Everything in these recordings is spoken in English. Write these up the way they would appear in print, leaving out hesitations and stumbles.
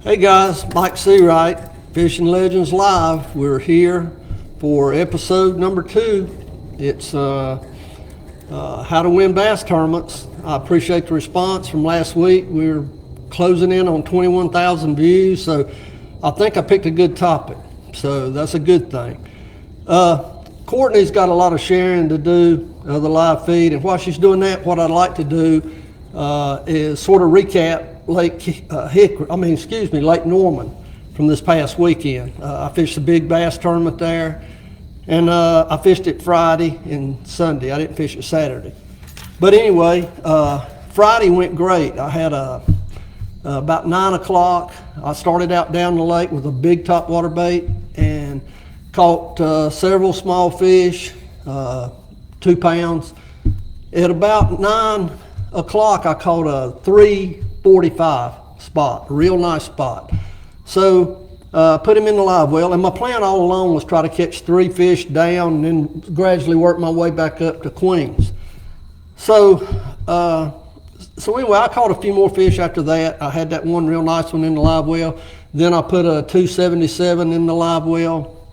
Hey guys, Mike Seawright, Fishing Legends Live. We're here for episode number 2. It's how to win bass tournaments. I appreciate the response from last week. We're closing in on 21,000 views, so I think I picked a good topic. So that's a good thing. Courtney's got a lot of sharing to do of the live feed, and while she's doing that, what I'd like to do is sort of recap Lake Norman from this past weekend. I fished the big bass tournament there, and I fished it Friday and Sunday. I didn't fish it Saturday. But anyway, Friday went great. I had about 9 o'clock. I started out down the lake with a big topwater bait and caught several small fish, 2 pounds. At about 9 o'clock, I caught a 345 spot, a real nice spot. So put him in the live well, and my plan all along was try to catch 3 fish down and then gradually work my way back up to queens. So anyway, I caught a few more fish after that. I had that one real nice one in the live well. Then I put a 277 in the live well.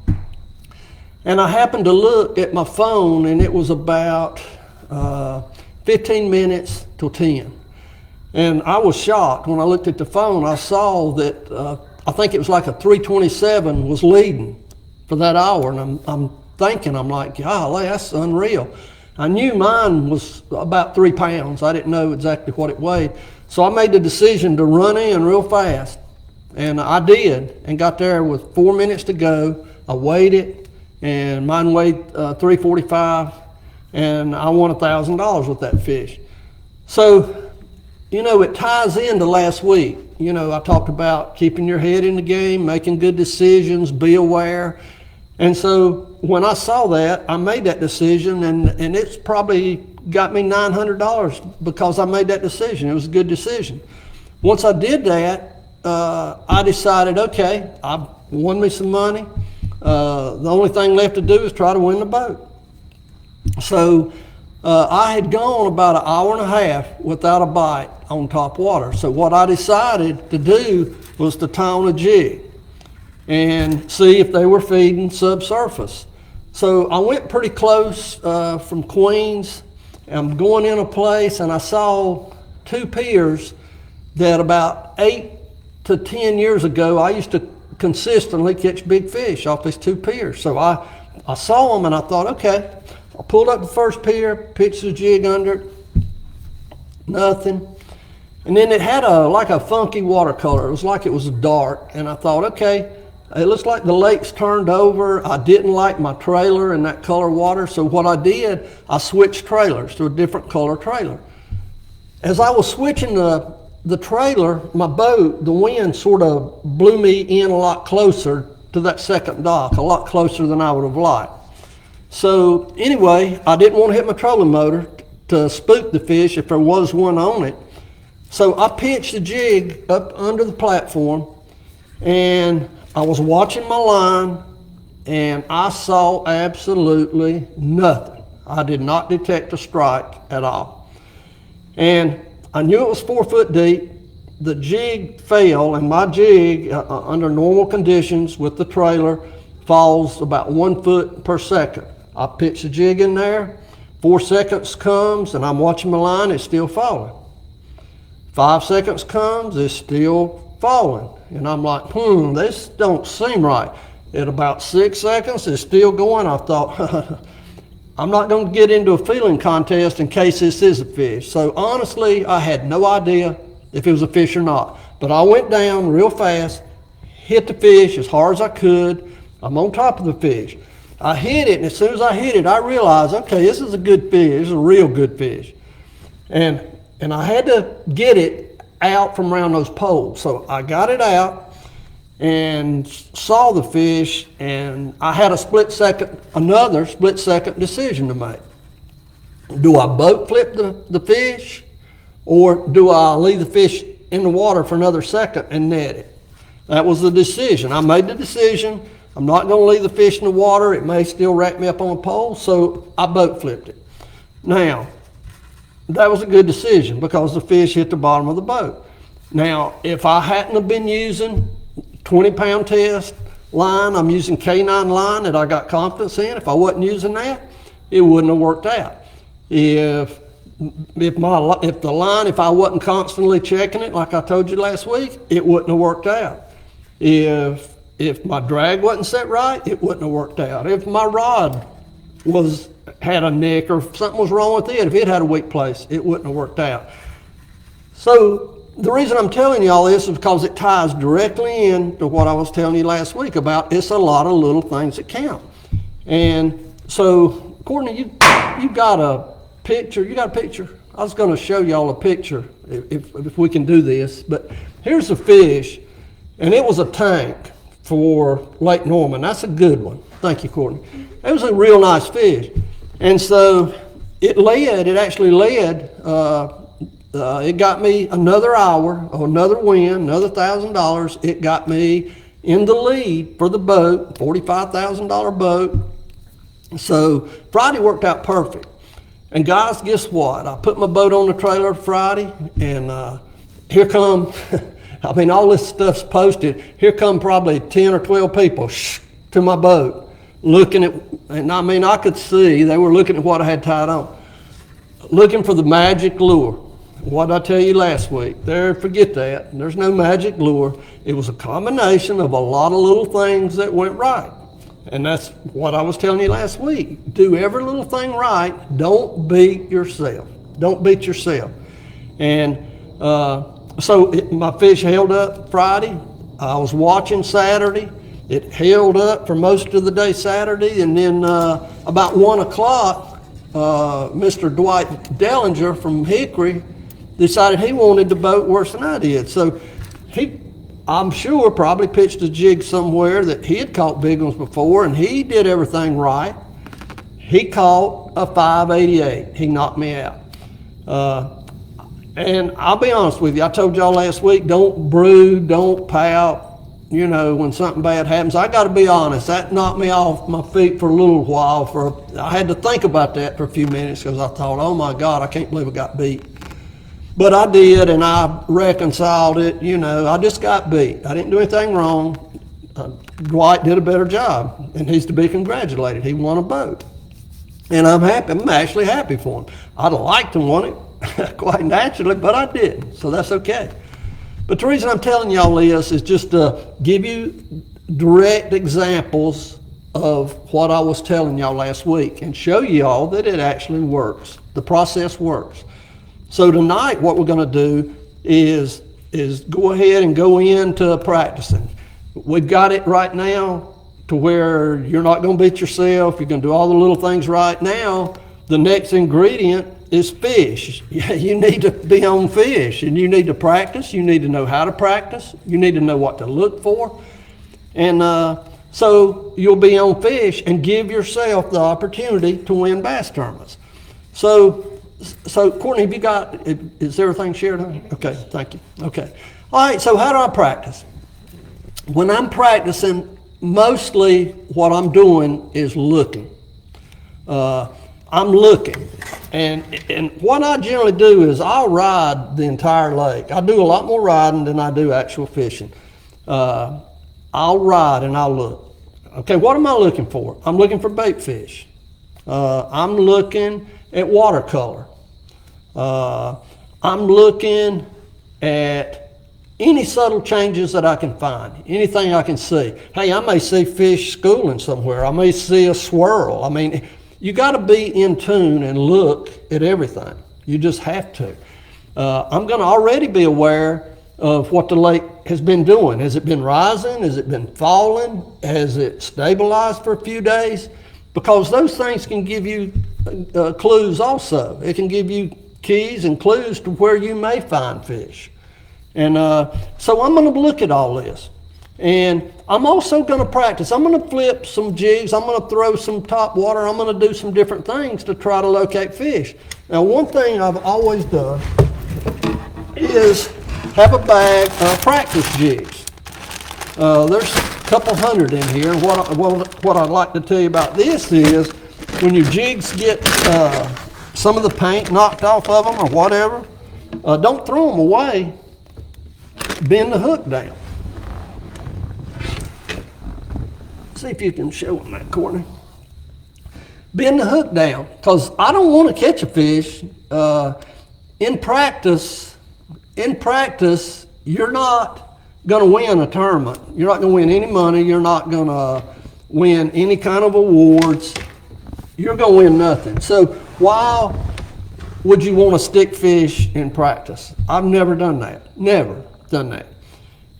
And I happened to look at my phone, and it was about 15 minutes till 10. And I was shocked when I looked at the phone. I saw that I think it was like a 327 was leading for that hour. And I'm thinking, I'm like, golly, that's unreal. I knew mine was about 3 pounds. I didn't know exactly what it weighed. So I made the decision to run in real fast. And I did, and got there with 4 minutes to go. I weighed it, and mine weighed 345, and I won $1,000 with that fish. So, you know, it ties into last week. You know, I talked about keeping your head in the game, making good decisions, be aware. And so when I saw that, I made that decision, and it's probably got me $900 because I made that decision. It was a good decision. Once I did that, I decided, okay, I won me some money. The only thing left to do is try to win the boat. So I had gone about an hour and a half without a bite on top water. So what I decided to do was to tie on a jig and see if they were feeding subsurface. So I went pretty close from Queens. I'm going in a place, and I saw 2 piers that about 8 to 10 years ago, I used to consistently catch big fish off these 2 piers. So I saw them, and I thought, okay. I pulled up the first pier, pitched the jig under it, nothing. And then it had like a funky watercolor. It was like it was dark. And I thought, okay, it looks like the lake's turned over. I didn't like my trailer in that color water. So what I did, I switched trailers to a different color trailer. As I was switching the trailer, my boat, the wind sort of blew me in a lot closer to that second dock, a lot closer than I would have liked. So anyway, I didn't want to hit my trolling motor to spook the fish if there was one on it. So I pitched the jig up under the platform, and I was watching my line, and I saw absolutely nothing. I did not detect a strike at all. And I knew it was 4 foot deep. The jig fell, and my jig, under normal conditions with the trailer, falls about 1 foot per second. I pitch the jig in there, 4 seconds comes, and I'm watching my line, it's still falling. 5 seconds comes, it's still falling. And I'm like, this don't seem right. At about 6 seconds, it's still going. I thought, I'm not going to get into a feeling contest in case this is a fish. So honestly, I had no idea if it was a fish or not. But I went down real fast, hit the fish as hard as I could. I'm on top of the fish. I hit it, and as soon as I hit it, I realized, okay, this is a good fish. This is a real good fish. And I had to get it out from around those poles. So I got it out and saw the fish, and I had another split second decision to make. Do I boat flip the fish, or do I leave the fish in the water for another second and net it? That was the decision. I made the decision. I'm not going to leave the fish in the water. It may still rack me up on a pole, so I boat flipped it. Now, that was a good decision because the fish hit the bottom of the boat. Now, if I hadn't have been using 20-pound test line, I'm using K9 line that I got confidence in. If I wasn't using that, it wouldn't have worked out. If I wasn't constantly checking it, like I told you last week, it wouldn't have worked out. If my drag wasn't set right, it wouldn't have worked out. If my rod had a nick or something was wrong with it, if it had a weak place, it wouldn't have worked out. So the reason I'm telling you all this is because it ties directly into what I was telling you last week about it's a lot of little things that count. And so, Courtney, you got a picture. You got a picture? I was going to show y'all a picture if we can do this. But here's a fish, and it was a tank for Lake Norman. That's a good one. Thank you, Courtney. It was a real nice fish. And so it actually led, it got me another hour, or another win, another $1,000. It got me in the lead for the boat, $45,000 boat. So Friday worked out perfect. And guys, guess what? I put my boat on the trailer Friday, and here come, I mean, all this stuff's posted. Here come probably 10 or 12 people to my boat looking at, and I mean, I could see they were looking at what I had tied on, looking for the magic lure. What did I tell you last week? Forget that. There's no magic lure. It was a combination of a lot of little things that went right. And that's what I was telling you last week. Do every little thing right. Don't beat yourself. Don't beat yourself. And my fish held up Friday. I was watching Saturday. It held up for most of the day Saturday. And then about 1 o'clock, Mr. Dwight Dellinger from Hickory decided he wanted the boat worse than I did. So I'm sure, probably pitched a jig somewhere that he had caught big ones before, and he did everything right. He caught a 588. He knocked me out. And I'll be honest with you, I told y'all last week, don't brood, don't pout. You know, when something bad happens, I got to be honest, that knocked me off my feet for a little while. I had to think about that for a few minutes because I thought, oh my God, I can't believe I got beat. But I did, and I reconciled it. You know, I just got beat. I didn't do anything wrong. Dwight did a better job, and he's to be congratulated. He won a boat. And I'm happy. I'm actually happy for him. I'd like to win it, quite naturally, but I didn't, so that's okay. But the reason I'm telling y'all this is just to give you direct examples of what I was telling y'all last week and show y'all that it actually works. The process works. So tonight what we're going to do is go ahead and go into practicing. We've got it right now to where you're not going to beat yourself. You're going to do all the little things right. Now the next ingredient is fish. You need to be on fish, and you need to practice. You need to know how to practice. You need to know what to look for. And so you'll be on fish and give yourself the opportunity to win bass tournaments. So Courtney, is everything shared? Okay, thank you. Okay. All right, so how do I practice? When I'm practicing, mostly what I'm doing is looking. I'm looking. And what I generally do is I'll ride the entire lake. I do a lot more riding than I do actual fishing. I'll ride and I'll look. Okay, what am I looking for? I'm looking for bait fish. I'm looking at watercolor. I'm looking at any subtle changes that I can find, anything I can see. Hey, I may see fish schooling somewhere. I may see a swirl. I mean, you got to be in tune and look at everything. You just have to. I'm going to already be aware of what the lake has been doing. Has it been rising? Has it been falling? Has it stabilized for a few days? Because those things can give you clues also. It can give you keys and clues to where you may find fish. And so I'm going to look at all this. And I'm also going to practice. I'm going to flip some jigs. I'm going to throw some top water. I'm going to do some different things to try to locate fish. Now, one thing I've always done is have a bag of practice jigs. There's a couple hundred in here. And what I'd like to tell you about this is when your jigs get some of the paint knocked off of them or whatever, don't throw them away. bend the hook down. See if you can show in that corner. Bend the hook down, because I don't want to catch a fish. In practice, you're not going to win a tournament. You're not going to win any money. You're not going to win any kind of awards. You're going to win nothing. So why would you want to stick fish in practice? I've never done that. Never done that.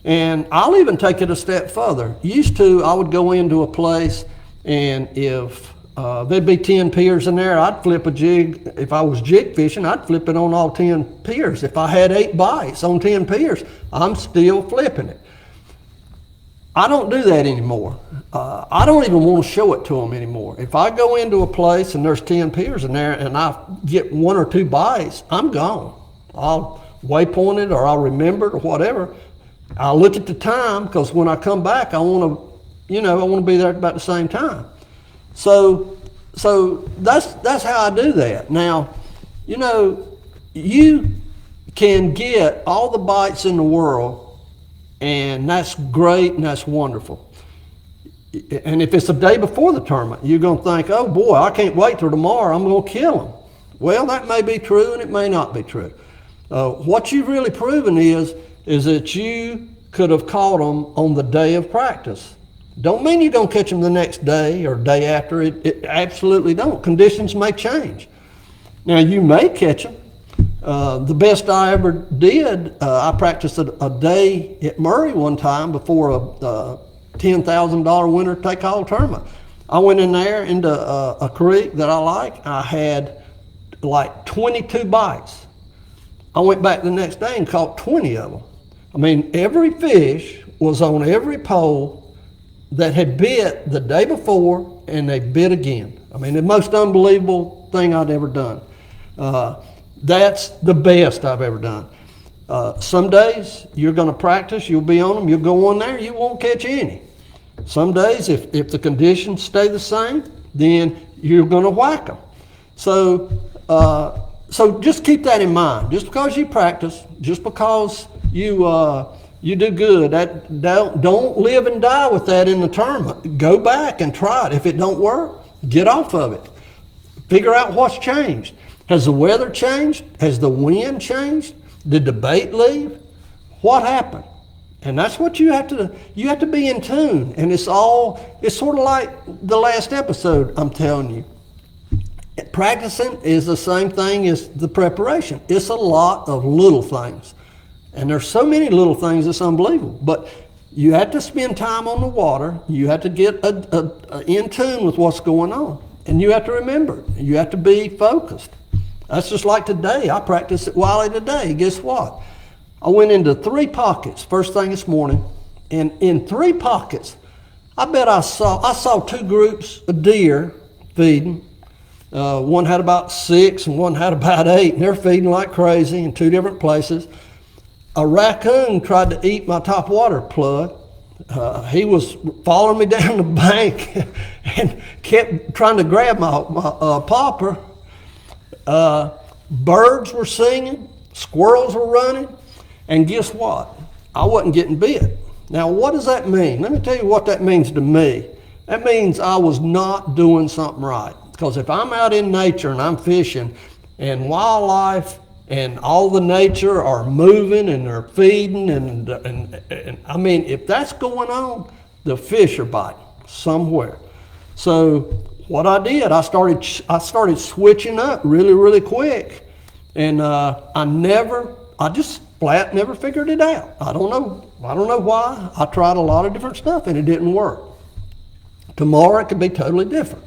And I'll even take it a step further. Used to, I would go into a place, and if there'd be 10 piers in there, I'd flip a jig. If I was jig fishing, I'd flip it on all 10 piers. If I had 8 bites on 10 piers, I'm still flipping it. I don't do that anymore. I don't even want to show it to them anymore. If I go into a place and there's 10 piers in there and I get 1 or 2 bites, I'm gone. I'll waypoint it, or I'll remember it, or whatever. I'll look at the time, because when I come back, I want to be there at about the same time. So that's how I do that. Now, you can get all the bites in the world, and that's great and that's wonderful. And if it's the day before the tournament, you're going to think, oh boy, I can't wait till tomorrow, I'm going to kill them. Well, that may be true and it may not be true. What you've really proven is that you could have caught them on the day of practice. Don't mean you're going to catch them the next day or day after. It absolutely don't. Conditions may change. Now, you may catch them. The best I ever did, I practiced a day at Murray one time before a $10,000 winner take-all tournament. I went in there into a creek that I like. I had like 22 bites. I went back the next day and caught 20 of them. I mean, every fish was on every pole that had bit the day before, and they bit again. I mean, the most unbelievable thing I'd ever done. That's the best I've ever done. Some days you're going to practice, you'll be on them, you'll go on there, you won't catch any. Some days, if the conditions stay the same, then you're going to whack them. So just keep that in mind. Just because you practice, just because you do good, don't live and die with that in the tournament. Go back and try it. If it don't work, get off of it. Figure out what's changed. Has the weather changed? Has the wind changed? Did the bait leave? What happened? And that's what you have to be in tune. And it's sort of like the last episode I'm telling you. Practicing is the same thing as the preparation. It's a lot of little things. And there's so many little things, it's unbelievable. But you have to spend time on the water. You have to get in tune with what's going on. And you have to remember, you have to be focused. That's just like today. I practiced at Wiley today. Guess what? I went into 3 pockets first thing this morning. And in 3 pockets, I bet I saw 2 groups of deer feeding. One had about 6 and one had about 8. And they're feeding like crazy in 2 different places. A raccoon tried to eat my top water plug. He was following me down the bank and kept trying to grab my popper. Birds were singing, squirrels were running, and guess what? I wasn't getting bit. Now, what does that mean? Let me tell you what that means to me. That means I was not doing something right. Because if I'm out in nature and I'm fishing, and wildlife and all the nature are moving and they're feeding, and I mean, if that's going on, the fish are biting somewhere. So what I did, I started switching up really, really quick, and I just flat never figured it out. I don't know why. I tried a lot of different stuff and it didn't work. Tomorrow it could be totally different.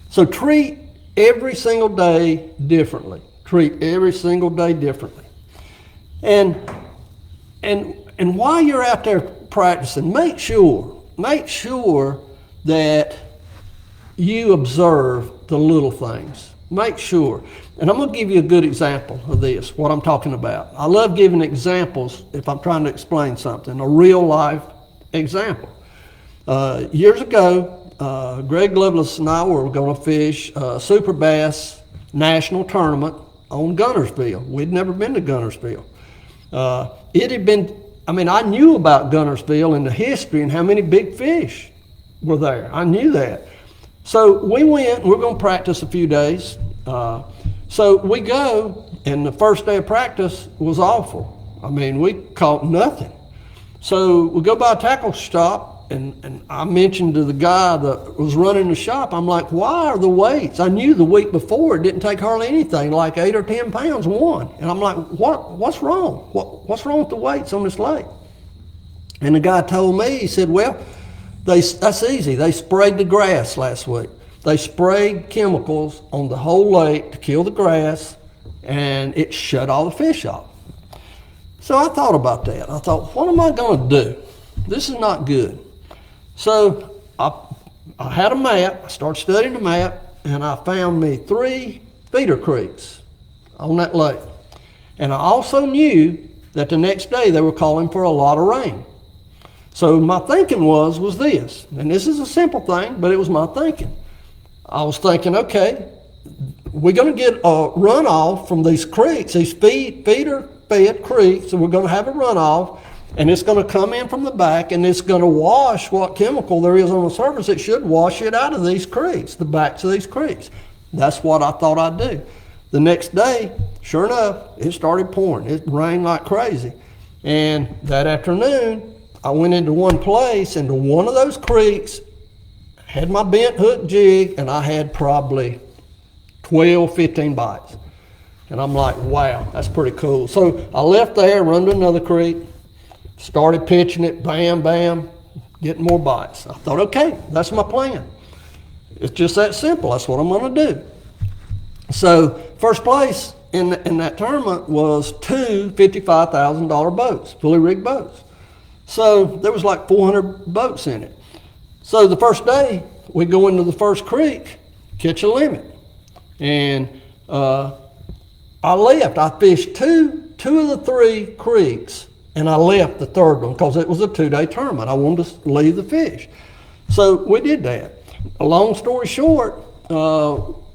So treat every single day differently. Treat every single day differently. And while you're out there practicing, make sure that you observe the little things. Make sure. And I'm going to give you a good example of this, what I'm talking about. I love giving examples if I'm trying to explain something, a real life example. Years ago, Greg Lovelace and I were going to fish a Super Bass National Tournament on Gunnersville. We'd never been to Gunnersville. It had been I mean, I knew about Gunnersville and the history and how many big fish were there. I knew that. So we went, we're going to practice a few days. So we go, and the first day of practice was awful. I mean, we caught nothing. So we go by a tackle shop, and I mentioned to the guy that was running the shop, I'm like, why are the weights? I knew the week before it didn't take hardly anything, like 8 or 10 pounds one. And I'm like, what's wrong? What's wrong with the weights on this lake? And the guy told me, he said, well, that's easy. They sprayed the grass last week. They sprayed chemicals on the whole lake to kill the grass, and it shut all the fish off. So I thought about that. I thought, what am I going to do? This is not good. So I had a map. I started studying the map, and I found me 3 feeder creeks on that lake. And I also knew that the next day they were calling for a lot of rain. So my thinking was this, and this is a simple thing, but it was my thinking. I was thinking, okay, we're going to get a runoff from these creeks, these feeder-fed creeks, and we're going to have a runoff, and it's going to come in from the back, and it's going to wash what chemical there is on the surface. It should wash it out of these creeks, the backs of these creeks. That's what I thought I'd do. The next day, sure enough, it started pouring. It rained like crazy. And that afternoon, I went into one place, into one of those creeks, had my bent hook jig, and I had probably 12, 15 bites. And I'm like, wow, that's pretty cool. So I left there, run to another creek, started pitching it, bam, bam, getting more bites. I thought, okay, that's my plan. It's just that simple. That's what I'm going to do. So first place in that tournament was 2 $55,000 boats, fully rigged boats. So there was like 400 boats in it. So the first day, we go into the first creek, catch a limit. And I left. I fished two of the 3 creeks, and I left the third one because it was a 2-day tournament. I wanted to leave the fish. So we did that. A long story short,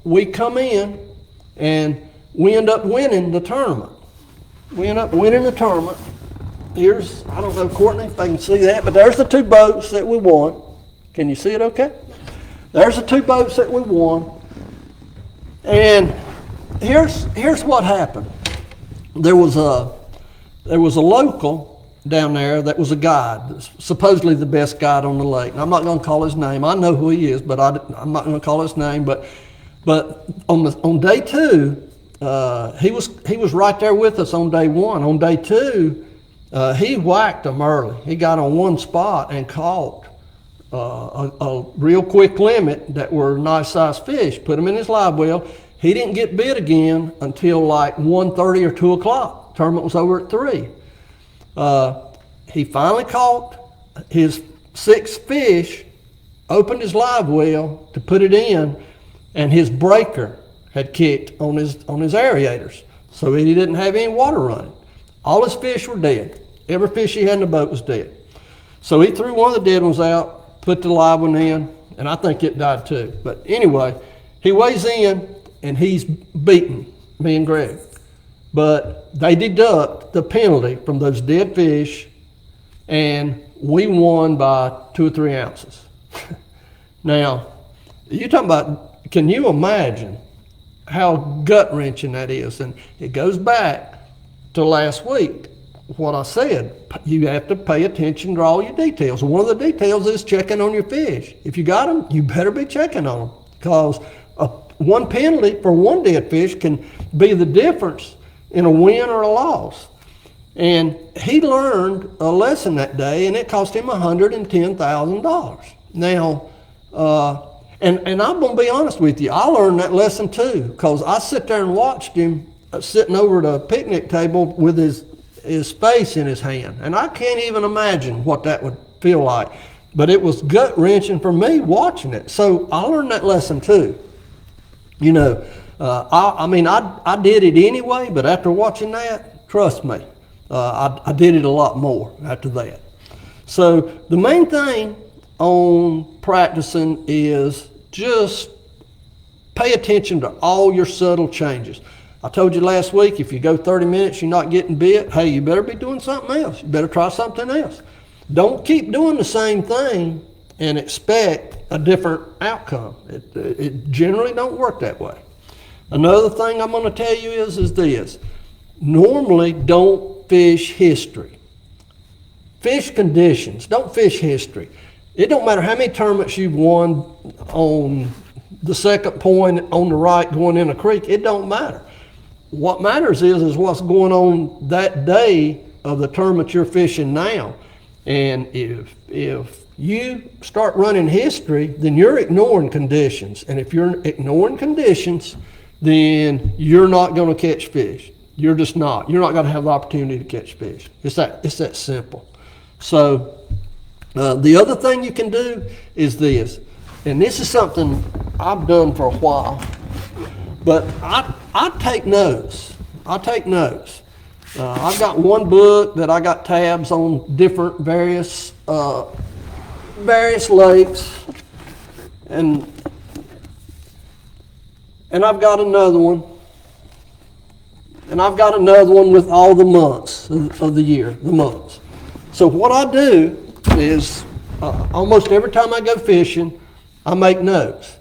we come in, and we end up winning the tournament. We end up winning the tournament. Here's, I don't know, Courtney, if I can see that, but there's the 2 boats that we won. Can you see it okay? There's the 2 boats that we won. And here's what happened. There was a local down there that was a guide, supposedly the best guide on the lake. And I'm not going to call his name. I know who he is, but I'm not going to call his name. But on day 2, he was right there with us on day 1. On day 2, he whacked them early. He got on one spot and caught a real quick limit that were nice sized fish. Put them in his live well. He didn't get bit again until like 1:30 or 2 o'clock. Tournament was over at 3. He finally caught his 6th fish, opened his live well to put it in, and his breaker had kicked on his aerators. So he didn't have any water running. All his fish were dead. Every fish he had in the boat was dead. So he threw one of the dead ones out, put the live one in, and I think it died too. But anyway, he weighs in, and he's beaten me and Greg. But they deduct the penalty from those dead fish, and we won by 2 or 3 ounces. Now, you're talking about, can you imagine how gut-wrenching that is? And it goes back to last week, what I said. You have to pay attention to all your details. One of the details is checking on your fish. If you got them, you better be checking on them, because one penalty for one dead fish can be the difference in a win or a loss. And he learned a lesson that day, and it cost him $110,000. Now, and I'm going to be honest with you, I learned that lesson too, because I sit there and watched him sitting over at a picnic table with his face in his hand. And I can't even imagine what that would feel like. But it was gut-wrenching for me watching it. So I learned that lesson too. You know, I did it anyway, but after watching that, trust me, I did it a lot more after that. So the main thing on practicing is just pay attention to all your subtle changes. I told you last week, if you go 30 minutes, you're not getting bit, hey, you better be doing something else. You better try something else. Don't keep doing the same thing and expect a different outcome. It generally don't work that way. Another thing I'm going to tell you is this. Normally, don't fish history. Fish conditions. Don't fish history. It don't matter how many tournaments you've won on the second point on the right going in a creek. It don't matter. What matters is what's going on that day of the tournament you're fishing now. And if you start running history, then you're ignoring conditions. And if you're ignoring conditions, then you're not going to catch fish. You're just not. You're not going to have the opportunity to catch fish. It's that simple. So the other thing you can do is this, and this is something I've done for a while, but I take notes. I take notes. I've got one book that I got tabs on different various lakes, and I've got another one, and I've got another one with all the months of the year, the months. So what I do is almost every time I go fishing, I make notes.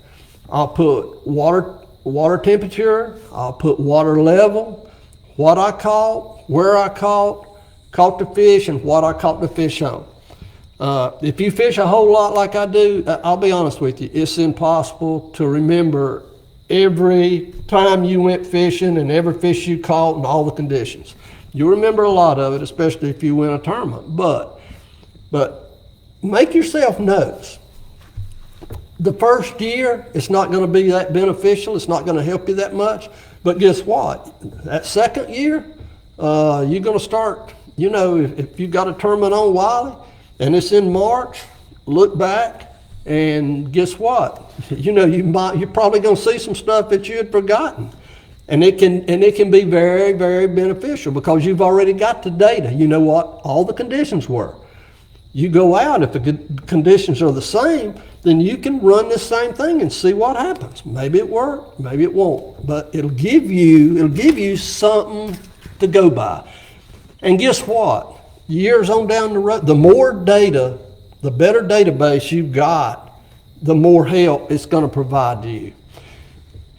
I'll put water temperature, I'll put water level, what I caught, where I caught the fish, and what I caught the fish on. If you fish a whole lot like I do, I'll be honest with you, it's impossible to remember every time you went fishing and every fish you caught and all the conditions. You'll remember a lot of it, especially if you win a tournament. But make yourself notes. The first year, it's not going to be that beneficial. It's not going to help you that much. But guess what? That second year, you're going to start, if you've got a tournament on Wiley and it's in March, look back and guess what? You're probably going to see some stuff that you had forgotten. And it can be very, very beneficial because you've already got the data. You know what all the conditions were. You go out, if the conditions are the same, then you can run this same thing and see what happens. Maybe it worked, maybe it won't, but it'll give you something to go by. And guess what? Years on down the road, the more data, the better database you've got, the more help it's going to provide to you.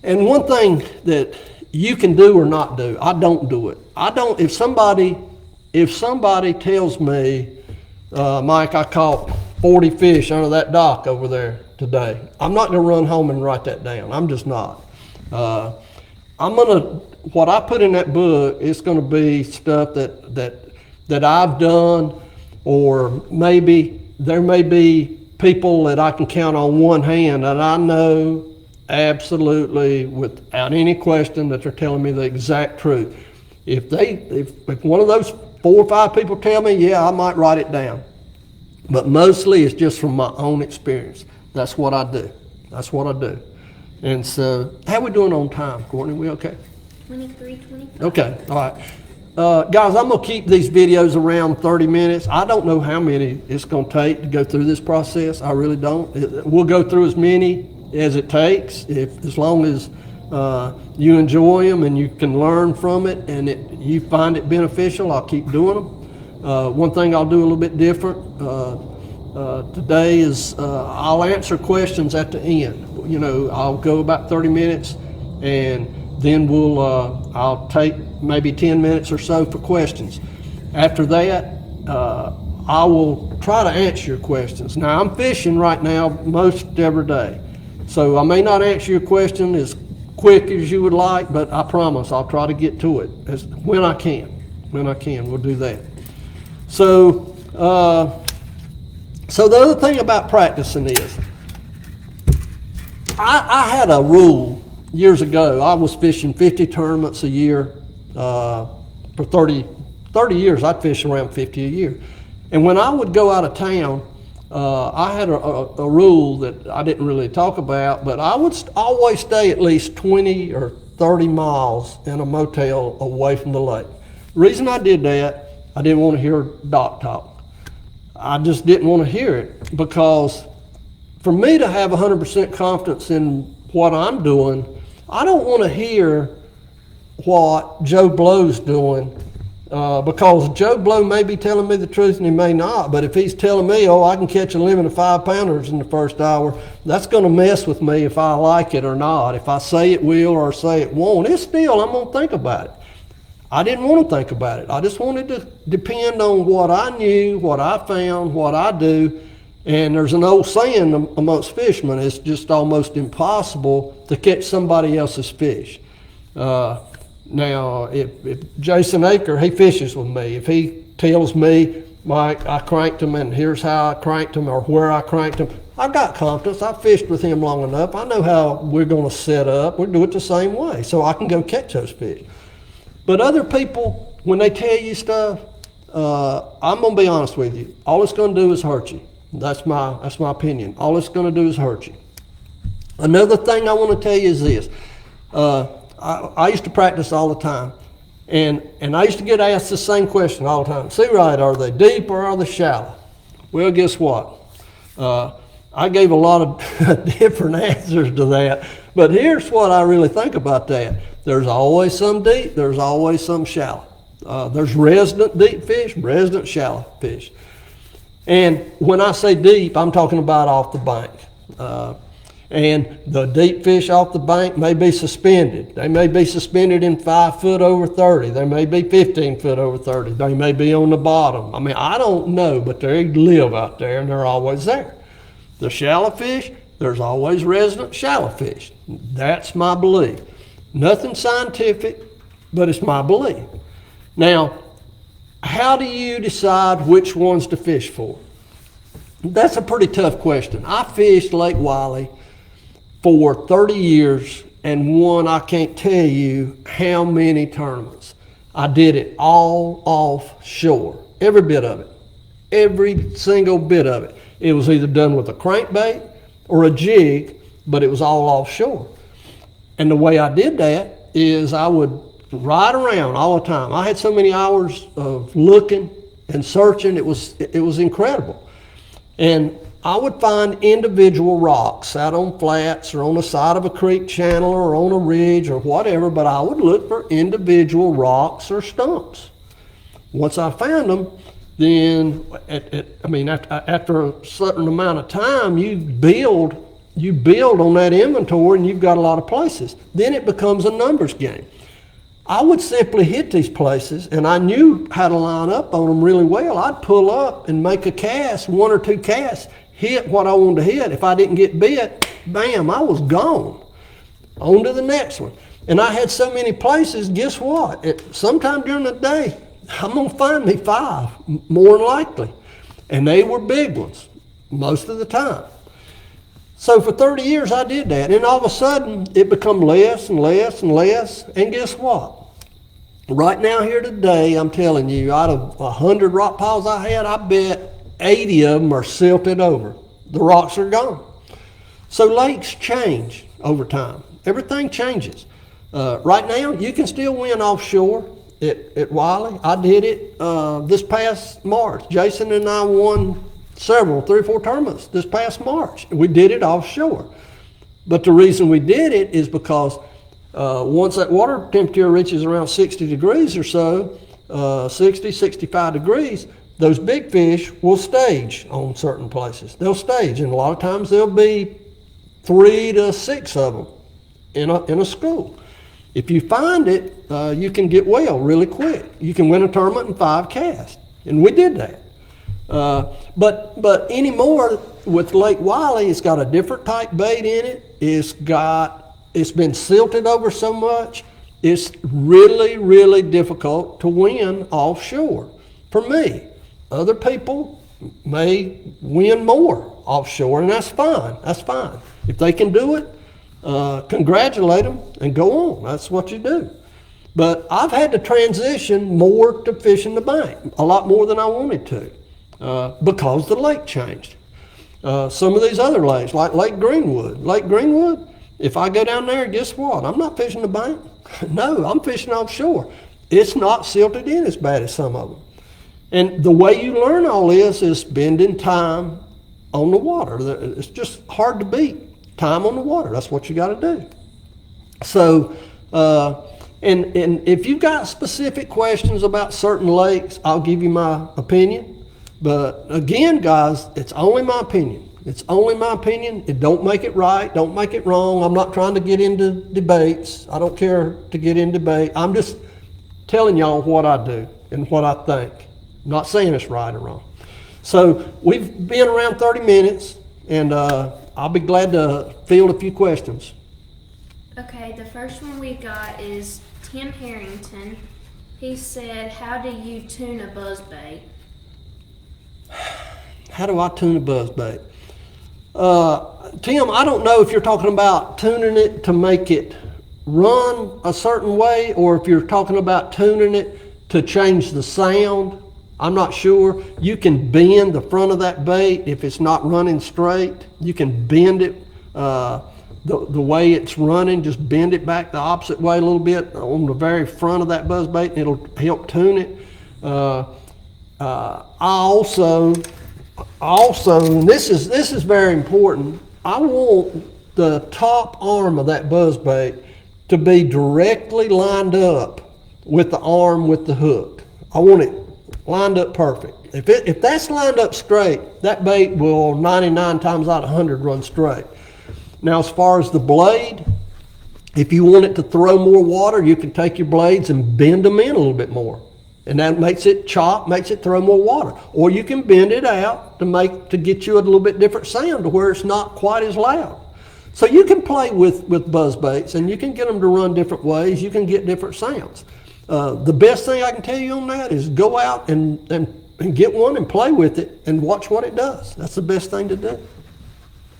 And one thing that you can do or not do, I don't do it. If somebody tells me, Mike, I caught 40 fish under that dock over there today, I'm not going to run home and write that down. I'm just not. What I put in that book, it's going to be stuff that I've done, or maybe there may be people that I can count on one hand that I know absolutely without any question that they're telling me the exact truth. If one of those 4 or 5 people tell me, yeah, I might write it down. But mostly it's just from my own experience. That's what I do. And so, how we doing on time, Courtney? We okay? 23:25. Okay, all right. Guys, I'm going to keep these videos around 30 minutes. I don't know how many it's going to take to go through this process. I really don't. We'll go through as many as it takes, as long as you enjoy them and you can learn from it and you find it beneficial. I'll keep doing them. One thing I'll do a little bit different today is I'll answer questions at the end. I'll go about 30 minutes and then I'll take maybe 10 minutes or so for questions. After that, I will try to answer your questions. Now, I'm fishing right now most every day, so I may not answer your question as quick as you would like, but I promise I'll try to get to it when I can. We'll do that. So the other thing about practicing is, I had a rule years ago. I was fishing 50 tournaments a year. For 30 years, I'd fish around 50 a year. And when I would go out of town, I had a rule that I didn't really talk about, but I would always stay at least 20 or 30 miles in a motel away from the lake. The reason I did that, I didn't want to hear dock talk. I just didn't want to hear it, because for me to have 100% confidence in what I'm doing, I don't want to hear what Joe Blow's doing, because Joe Blow may be telling me the truth and he may not, but if he's telling me, oh, I can catch a limit of 5-pounders in the first hour, that's going to mess with me if I like it or not. If I say it will or say it won't, I'm going to think about it. I didn't want to think about it. I just wanted to depend on what I knew, what I found, what I do. And there's an old saying amongst fishermen, it's just almost impossible to catch somebody else's fish. Now, if Jason Aker, he fishes with me, if he tells me, Mike, I cranked him and here's how I cranked him or where I cranked him, I got confidence. I fished with him long enough. I know how we're going to set up. We'll do it the same way so I can go catch those fish. But other people, when they tell you stuff, I'm going to be honest with you. All it's going to do is hurt you. That's my opinion. All it's going to do is hurt you. Another thing I want to tell you is this. I used to practice all the time. And I used to get asked the same question all the time. Seawright, are they deep or are they shallow? Well, guess what? I gave a lot of different answers to that. But here's what I really think about that. There's always some deep, there's always some shallow. There's resident deep fish, resident shallow fish. And when I say deep, I'm talking about off the bank. And the deep fish off the bank may be suspended. They may be suspended in 5 foot over 30. They may be 15 foot over 30. They may be on the bottom. I mean, I don't know, but they live out there and they're always there. The shallow fish, there's always resident shallow fish. That's my belief. Nothing scientific, but it's my belief. Now, how do you decide which ones to fish for? That's a pretty tough question. I fished Lake Wiley for 30 years and won, I can't tell you how many tournaments. I did it all offshore, every bit of it, every single bit of it. It was either done with a crankbait or a jig, but it was all offshore. And the way I did that is I would ride around all the time. I had so many hours of looking and searching, it was incredible. And I would find individual rocks out on flats or on the side of a creek channel or on a ridge or whatever, but I would look for individual rocks or stumps. Once I found them, then after a certain amount of time, you build on that inventory and you've got a lot of places. Then it becomes a numbers game. I would simply hit these places and I knew how to line up on them really well. I'd pull up and make a cast, 1 or 2 casts, hit what I wanted to hit. If I didn't get bit, bam, I was gone. On to the next one. And I had so many places, guess what? Sometime during the day, I'm going to find me 5, more than likely. And they were big ones, most of the time. So for 30 years I did that, and all of a sudden it become less and less and less, and guess what? Right now here today, I'm telling you, out of 100 rock piles I had, I bet 80 of them are silted over. The rocks are gone. So lakes change over time. Everything changes. Right now, you can still win offshore at Wiley. I did it this past March. Jason and I won 3 or 4 tournaments this past March. We did it offshore. But the reason we did it is because once that water temperature reaches around 60 degrees or so, 60, 65 degrees, those big fish will stage on certain places. They'll stage, and a lot of times there'll be 3 to 6 of them in a school. If you find it, you can get well really quick. You can win a tournament in 5 casts, and we did that. But anymore with Lake Wiley, it's got a different type bait in it. It's been silted over so much. It's really, really difficult to win offshore for me. Other people may win more offshore, and that's fine. That's fine. If they can do it, congratulate them and go on. That's what you do. But I've had to transition more to fishing the bank, a lot more than I wanted to, because the lake changed. Some of these other lakes, like Lake Greenwood, if I go down there, guess what? I'm not fishing the bank. No, I'm fishing offshore. It's not silted in as bad as some of them. And the way you learn all this is spending time on the water. It's just hard to beat time on the water. That's what you got to do. So, And if you've got specific questions about certain lakes, I'll give you my opinion. But again, guys, it's only my opinion. It's only my opinion. It don't make it right. Don't make it wrong. I'm not trying to get into debates. I don't care to get in debate. I'm just telling y'all what I do and what I think. I'm not saying it's right or wrong. So we've been around 30 minutes, and I'll be glad to field a few questions. Okay, the first one we got is Tim Harrington. He said, how do you tune a buzzbait? How do I tune a buzzbait? Tim, I don't know if you're talking about tuning it to make it run a certain way, or if you're talking about tuning it to change the sound. I'm not sure. You can bend the front of that bait if it's not running straight. You can bend it the way it's running, just bend it back the opposite way a little bit on the very front of that buzzbait, and it'll help tune it. I also, and this is very important, I want the top arm of that buzzbait to be directly lined up with the arm with the hook. I want it lined up perfect. If that's lined up straight, that bait will 99 times out of 100 run straight. Now, as far as the blade, if you want it to throw more water, you can take your blades and bend them in a little bit more. And that makes it chop, makes it throw more water. Or you can bend it out to get you a little bit different sound to where it's not quite as loud. So you can play with buzz baits, and you can get them to run different ways. You can get different sounds. The best thing I can tell you on that is go out and get one and play with it and watch what it does. That's the best thing to do.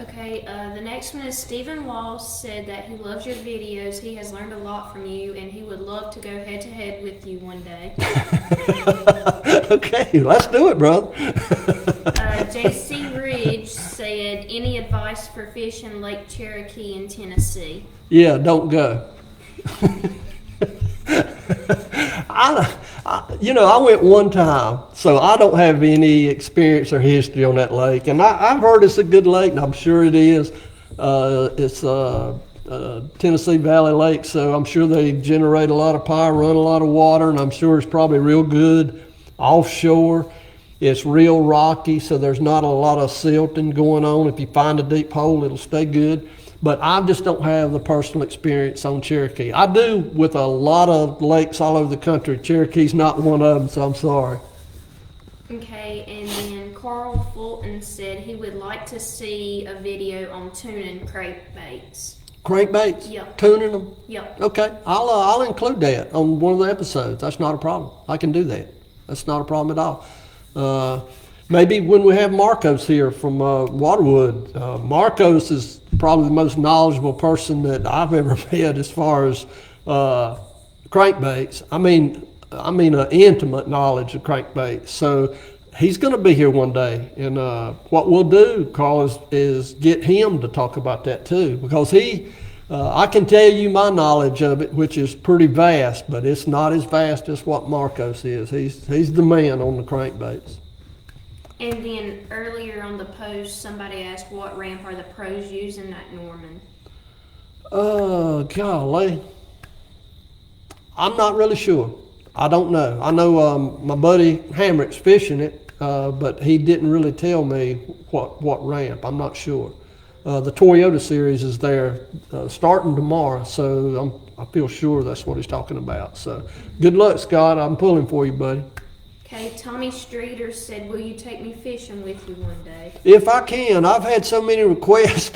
Okay, the next one is Stephen Walls said that he loves your videos. He has learned a lot from you, and he would love to go head to head with you one day. Okay, let's do it, brother. JC Ridge said, any advice for fishing Lake Cherokee in Tennessee? Yeah, don't go. I went one time, so I don't have any experience or history on that lake. And I've heard it's a good lake, and I'm sure it is. It's Tennessee Valley Lake, so I'm sure they generate a lot of power, run a lot of water, and I'm sure it's probably real good offshore. It's real rocky, so there's not a lot of silting going on. If you find a deep hole, it'll stay good. But I just don't have the personal experience on Cherokee. I do with a lot of lakes all over the country. Cherokee's not one of them, so I'm sorry. Okay, and then Carl Fulton said he would like to see a video on tuning crankbaits. Crankbaits? Yep. Tuning them? Yep. Okay, I'll include that on one of the episodes. That's not a problem. I can do that. That's not a problem at all. Maybe when we have Marcos here from Waterwood. Marcos is probably the most knowledgeable person that I've ever met as far as crankbaits. I mean an intimate knowledge of crankbaits. So he's going to be here one day, and what we'll do, Carl, is get him to talk about that too, because I can tell you my knowledge of it, which is pretty vast, but it's not as vast as what Marcos is. He's the man on the crankbaits. And then earlier on the post, somebody asked what ramp are the pros using at Norman? Golly. I'm not really sure. I don't know. I know my buddy Hamrick's fishing it, but he didn't really tell me what ramp. I'm not sure. The Toyota series is there starting tomorrow, so I feel sure that's what he's talking about. So good luck, Scott. I'm pulling for you, buddy. Okay, Tommy Streeter said, will you take me fishing with you one day? If I can. I've had so many requests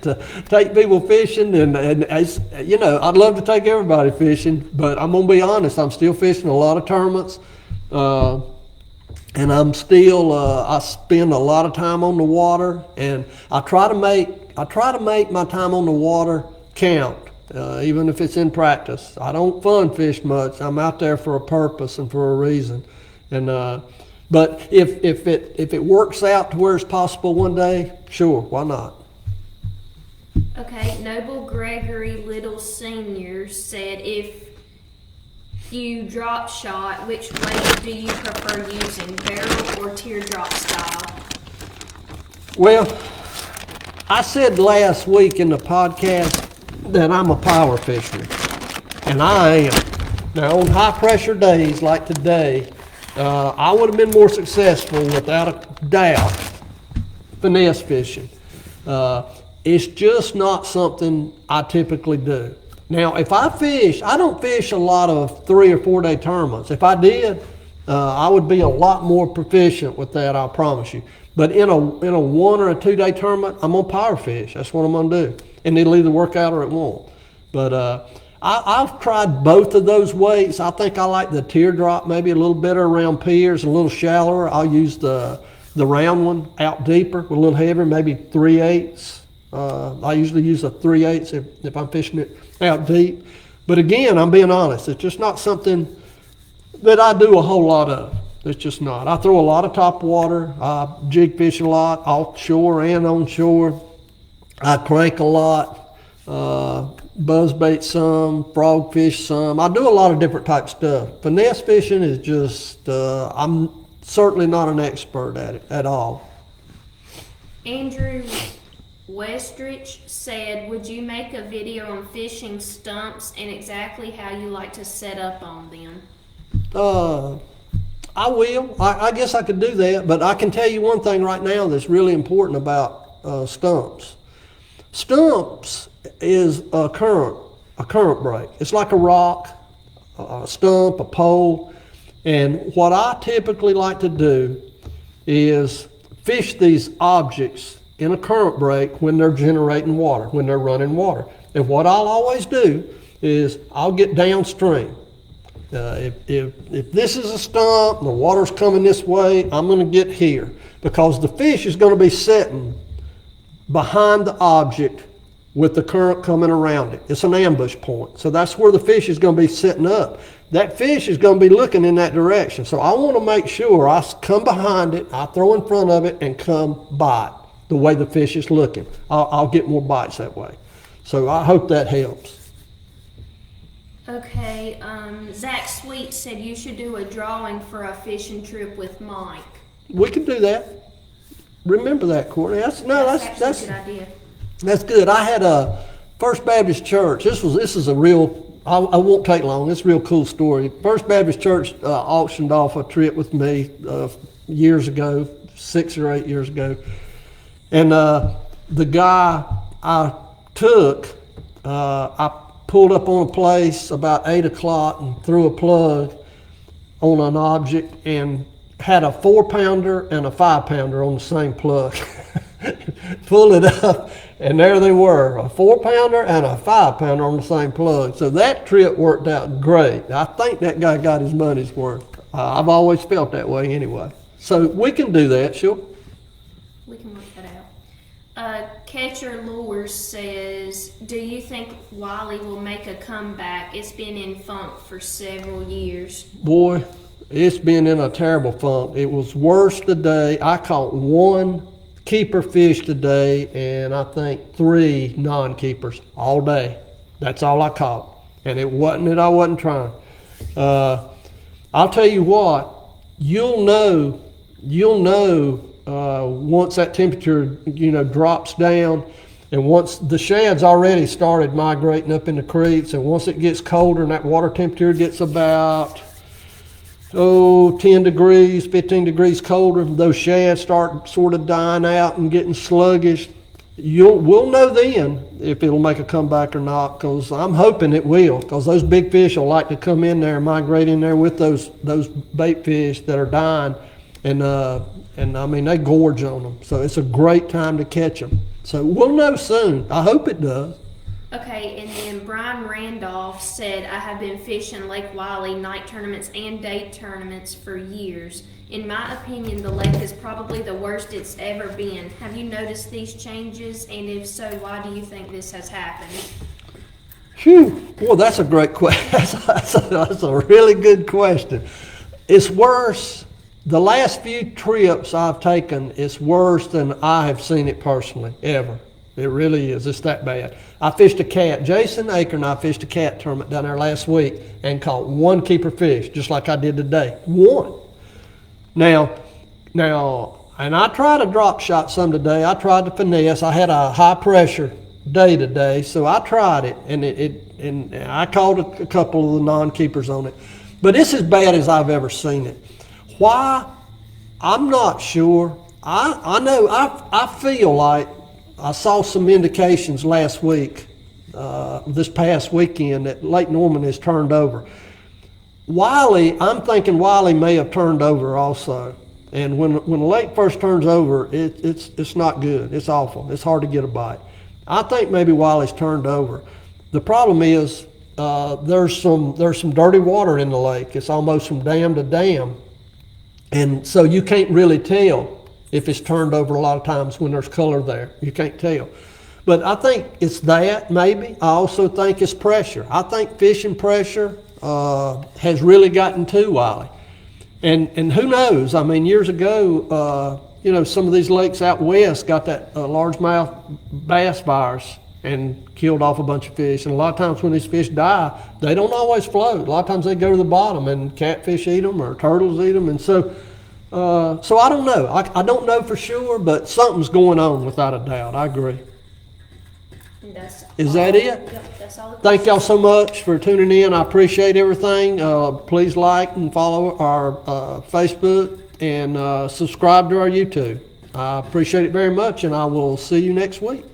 to take people fishing, and I'd love to take everybody fishing, but I'm going to be honest, I'm still fishing a lot of tournaments, and I'm still, I spend a lot of time on the water, and I try to make my time on the water count, even if it's in practice. I don't fun fish much. I'm out there for a purpose and for a reason. And but if it works out to where it's possible one day, sure, why not? Okay, Noble Gregory Little Sr. said, if you drop shot, which way do you prefer using, barrel or teardrop style? Well, I said last week in the podcast that I'm a power fisherman, and I am. Now, on high pressure days like today, I would have been more successful without a doubt finesse fishing. It's just not something I typically do. Now, if I fish, I don't fish a lot of 3 or 4 day tournaments. If I did, I would be a lot more proficient with that, I promise you. But in a 1 or a 2 day tournament, I'm gonna power fish. That's what I'm gonna do, and it'll either work out or it won't. But I've tried both of those weights. I think I like the teardrop maybe a little better around piers, a little shallower. I'll use the round one out deeper, with a little heavier, maybe 3/8. I usually use a 3/8 if I'm fishing it out deep. But again, I'm being honest, it's just not something that I do a whole lot of. It's just not. I throw a lot of top water. I jig fish a lot, offshore and onshore. I crank a lot, buzz bait some, frog fish some. I do a lot of different type stuff. Finesse fishing is just, I'm certainly not an expert at it at all. Andrew Westrich said, would you make a video on fishing stumps and exactly how you like to set up on them? I will. I guess I could do that, but I can tell you one thing right now that's really important about stumps. Stumps is a current break. It's like a rock, a stump, a pole, and what I typically like to do is fish these objects in a current break when they're generating water, when they're running water. And what I'll always do is I'll get downstream. If this is a stump and the water's coming this way, I'm going to get here because the fish is going to be sitting behind the object with the current coming around it. It's an ambush point. So that's where the fish is going to be sitting up. That fish is going to be looking in that direction. So I want to make sure I come behind it, I throw in front of it, and come bite the way the fish is looking. I'll get more bites that way. So I hope that helps. Okay, Zach Sweet said you should do a drawing for a fishing trip with Mike. We can do that. Remember that, Courtney. That's actually a good idea. That's good. I had a First Baptist Church. This is a real, I won't take long. It's a real cool story. First Baptist Church auctioned off a trip with me years ago, 6 or 8 years ago. And the guy I took, I pulled up on a place about 8 o'clock and threw a plug on an object and had a 4-pounder and a 5-pounder on the same plug. Pull it up, and there they were, a 4-pounder and a 5-pounder on the same plug. So that trip worked out great. I think that guy got his money's worth. I've always felt that way anyway. So we can do that, sure. We can work that out. Catcher Lures says, do you think Wiley will make a comeback? It's been in funk for several years. Boy, it's been in a terrible funk. It was worse today. I caught 1 keeper fish today, and I think 3 non-keepers all day. That's all I caught, and it wasn't that I wasn't trying. I'll tell you what, you'll know once that temperature drops down, and once the shad's already started migrating up in the creeks, and once it gets colder and that water temperature gets about 10 degrees, 15 degrees colder, those shads start sort of dying out and getting sluggish. We'll know then if it'll make a comeback or not, because I'm hoping it will, because those big fish will like to come in there and migrate in there with those bait fish that are dying, and I mean, they gorge on them. So it's a great time to catch them. So we'll know soon. I hope it does. Okay, and then Brian Randolph said, I have been fishing Lake Wiley night tournaments and day tournaments for years. In my opinion, the lake is probably the worst it's ever been. Have you noticed these changes? And if so, why do you think this has happened? Phew, boy, that's a great question. That's a really good question. It's worse. The last few trips I've taken, it's worse than I have seen it personally, ever. It really is. It's that bad. I fished a cat. Jason Aker and I fished a cat tournament down there last week and caught 1 keeper fish, just like I did today. 1. Now, and I tried a drop shot some today. I tried to finesse. I had a high pressure day to day, so I tried it, and and I called a couple of the non-keepers on it, but it's as bad as I've ever seen it. Why? I'm not sure. I know, I feel like I saw some indications last week, this past weekend, that Lake Norman has turned over. Wiley, I'm thinking Wiley may have turned over also. And when the lake first turns over, it's not good. It's awful. It's hard to get a bite. I think maybe Wiley's turned over. The problem is there's some dirty water in the lake. It's almost from dam to dam. And so you can't really tell if it's turned over a lot of times when there's color there. You can't tell. But I think it's that, maybe. I also think it's pressure. I think fishing pressure has really gotten to Wiley. And who knows? I mean, years ago, you know, some of these lakes out west got that largemouth bass virus and killed off a bunch of fish. And a lot of times when these fish die, they don't always float. A lot of times they go to the bottom and catfish eat them or turtles eat them. And so I don't know. I don't know for sure, but something's going on without a doubt. I agree. Is that it? Yep, that's all. Thank y'all so much for tuning in. I appreciate everything. Please like and follow our Facebook and subscribe to our YouTube. I appreciate it very much, and I will see you next week.